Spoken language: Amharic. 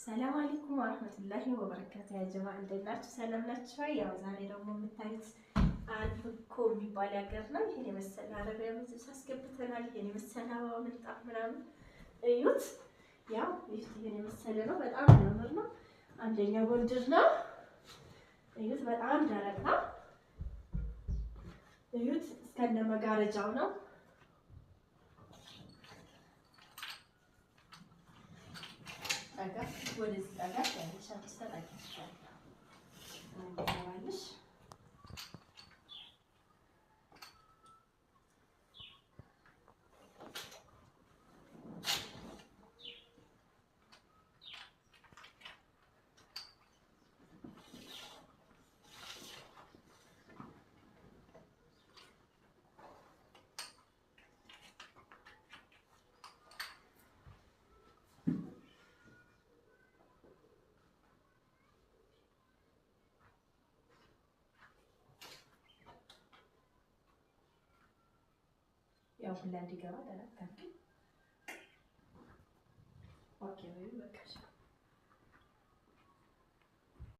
ሰላም አለይኩም ወራህመቱላሂ ወበረካቱ። ያ ጀማዓ እንደት ናችሁ? ሰላም ናችሁ? ያው ዛሬ ደግሞ የምታዩት አልብኮ የሚባል ሀገር ነው። ይሄን የመሰለ አረቢያ መጅልስ አስገብተናል። ይሄን የመሰለ አበባ ምንጣፍ ምናምን እዩት። ያው ይሄን የመሰለ ነው። በጣም የሚያምር ነው። አንደኛ ጎልድር ነው። እዩት፣ በጣም ደረቅ ነው። እዩት፣ እስከነ መጋረጃው ነው። ወደዚህ ጠጋ ያለሽ አስተላልፈሽ ታውቃለሽ። ያው ሁላ እንዲገባ ተረጋግጥ። ኦኬ ወይ በቃሽ።